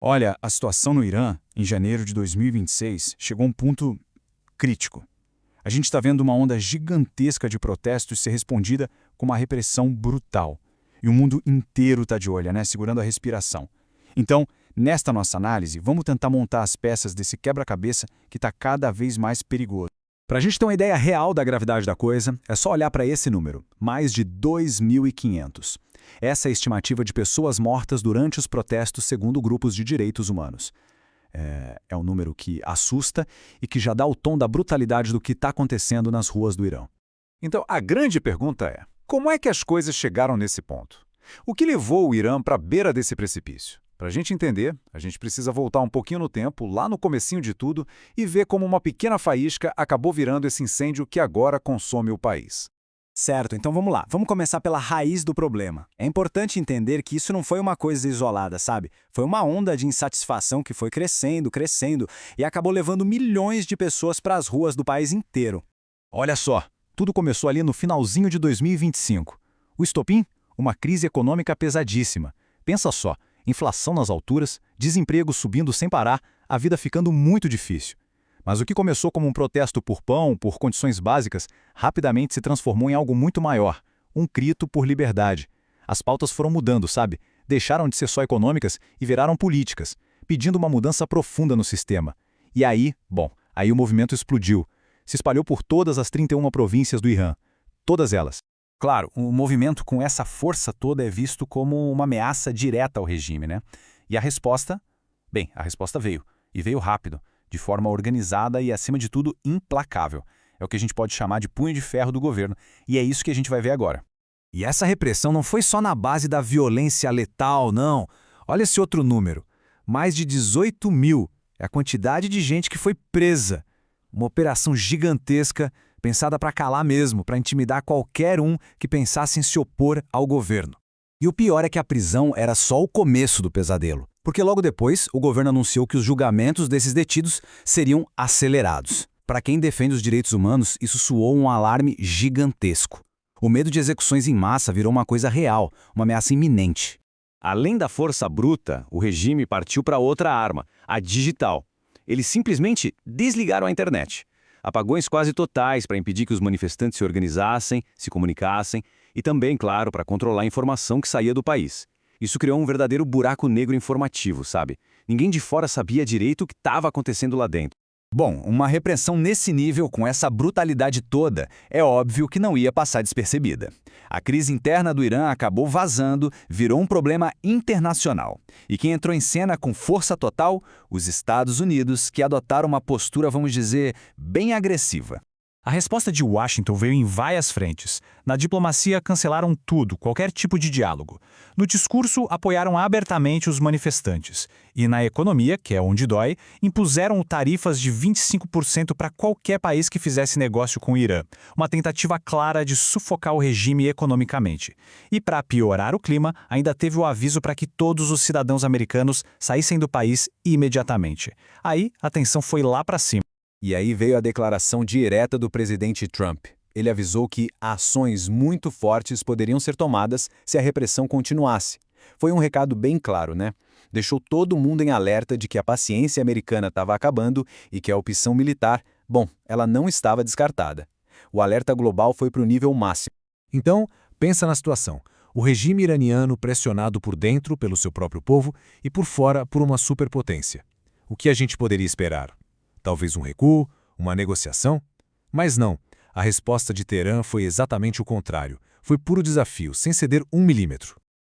Olha, a situação no Irã, em janeiro de 2026, chegou a um ponto crítico. A gente está vendo uma onda gigantesca de protestos ser respondida com uma repressão brutal. E o mundo inteiro está de olho, né, segurando a respiração. Então, nesta nossa análise, vamos tentar montar as peças desse quebra-cabeça que está cada vez mais perigoso. Para a gente ter uma ideia real da gravidade da coisa, é só olhar para esse número, mais de 2.500. Essa é a estimativa de pessoas mortas durante os protestos segundo grupos de direitos humanos. É um número que assusta e que já dá o tom da brutalidade do que está acontecendo nas ruas do Irã. Então, a grande pergunta é, como é que as coisas chegaram nesse ponto? O que levou o Irã para a beira desse precipício? Para a gente entender, a gente precisa voltar um pouquinho no tempo, lá no comecinho de tudo, e ver como uma pequena faísca acabou virando esse incêndio que agora consome o país. Certo, então vamos lá. Vamos começar pela raiz do problema. É importante entender que isso não foi uma coisa isolada, sabe? Foi uma onda de insatisfação que foi crescendo, crescendo, e acabou levando milhões de pessoas para as ruas do país inteiro. Olha só, tudo começou ali no finalzinho de 2025. O estopim? Uma crise econômica pesadíssima. Pensa só, inflação nas alturas, desemprego subindo sem parar, a vida ficando muito difícil. Mas o que começou como um protesto por pão, por condições básicas, rapidamente se transformou em algo muito maior, um grito por liberdade. As pautas foram mudando, sabe? Deixaram de ser só econômicas e viraram políticas, pedindo uma mudança profunda no sistema. E aí o movimento explodiu. Se espalhou por todas as 31 províncias do Irã. Todas elas. Claro, o movimento com essa força toda é visto como uma ameaça direta ao regime, né? E a resposta? Bem, a resposta veio. E veio rápido, de forma organizada e, acima de tudo, implacável. É o que a gente pode chamar de punho de ferro do governo. E é isso que a gente vai ver agora. E essa repressão não foi só na base da violência letal, não. Olha esse outro número. Mais de 18 mil. É a quantidade de gente que foi presa. Uma operação gigantesca, pensada para calar mesmo, para intimidar qualquer um que pensasse em se opor ao governo. E o pior é que a prisão era só o começo do pesadelo, porque logo depois o governo anunciou que os julgamentos desses detidos seriam acelerados. Para quem defende os direitos humanos, isso soou um alarme gigantesco. O medo de execuções em massa virou uma coisa real, uma ameaça iminente. Além da força bruta, o regime partiu para outra arma, a digital. Eles simplesmente desligaram a internet. Apagões quase totais para impedir que os manifestantes se organizassem, se comunicassem e também, claro, para controlar a informação que saía do país. Isso criou um verdadeiro buraco negro informativo, sabe? Ninguém de fora sabia direito o que estava acontecendo lá dentro. Bom, uma repressão nesse nível, com essa brutalidade toda, é óbvio que não ia passar despercebida. A crise interna do Irã acabou vazando, virou um problema internacional. E quem entrou em cena com força total? Os Estados Unidos, que adotaram uma postura, vamos dizer, bem agressiva. A resposta de Washington veio em várias frentes. Na diplomacia, cancelaram tudo, qualquer tipo de diálogo. No discurso, apoiaram abertamente os manifestantes. E na economia, que é onde dói, impuseram tarifas de 25% para qualquer país que fizesse negócio com o Irã. Uma tentativa clara de sufocar o regime economicamente. E para piorar o clima, ainda teve o aviso para que todos os cidadãos americanos saíssem do país imediatamente. Aí, a tensão foi lá para cima. E aí veio a declaração direta do presidente Trump. Ele avisou que ações muito fortes poderiam ser tomadas se a repressão continuasse. Foi um recado bem claro, né? Deixou todo mundo em alerta de que a paciência americana estava acabando e que a opção militar, ela não estava descartada. O alerta global foi para o nível máximo. Então, pensa na situação. O regime iraniano pressionado por dentro pelo seu próprio povo e por fora por uma superpotência. O que a gente poderia esperar? Talvez um recuo, uma negociação? Mas não, a resposta de Teherã foi exatamente o contrário. Foi puro desafio, sem ceder 1 milímetro.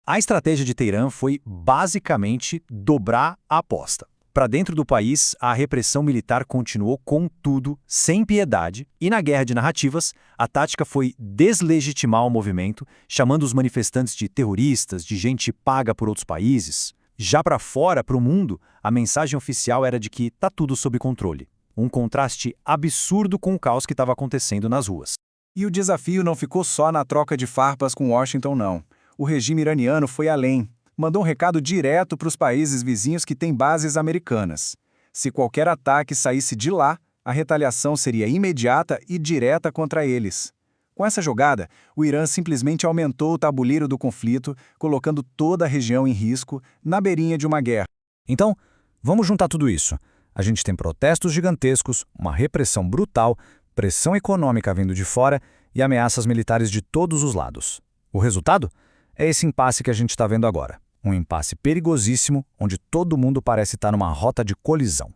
A estratégia de Teherã foi, basicamente, dobrar a aposta. Para dentro do país, a repressão militar continuou com tudo, sem piedade, e na guerra de narrativas, a tática foi deslegitimar o movimento, chamando os manifestantes de terroristas, de gente paga por outros países. Já para fora, para o mundo, a mensagem oficial era de que tá tudo sob controle. Um contraste absurdo com o caos que estava acontecendo nas ruas. E o desafio não ficou só na troca de farpas com Washington, não. O regime iraniano foi além. Mandou um recado direto para os países vizinhos que têm bases americanas. Se qualquer ataque saísse de lá, a retaliação seria imediata e direta contra eles. Com essa jogada, o Irã simplesmente aumentou o tabuleiro do conflito, colocando toda a região em risco, na beirinha de uma guerra. Então, vamos juntar tudo isso. A gente tem protestos gigantescos, uma repressão brutal, pressão econômica vindo de fora e ameaças militares de todos os lados. O resultado? É esse impasse que a gente está vendo agora. Um impasse perigosíssimo, onde todo mundo parece estar numa rota de colisão.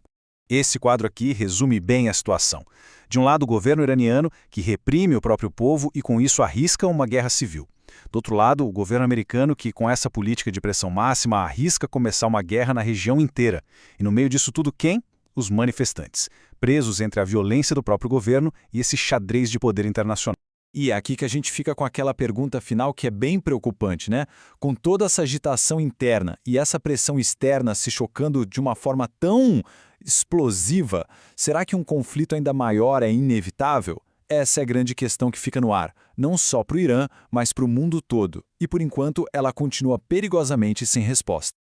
Esse quadro aqui resume bem a situação. De um lado, o governo iraniano, que reprime o próprio povo e com isso arrisca uma guerra civil. Do outro lado, o governo americano, que com essa política de pressão máxima arrisca começar uma guerra na região inteira. E no meio disso tudo, quem? Os manifestantes, presos entre a violência do próprio governo e esse xadrez de poder internacional. E é aqui que a gente fica com aquela pergunta final que é bem preocupante, né? Com toda essa agitação interna e essa pressão externa se chocando de uma forma tão explosiva, será que um conflito ainda maior é inevitável? Essa é a grande questão que fica no ar, não só para o Irã, mas para o mundo todo. E por enquanto ela continua perigosamente sem resposta.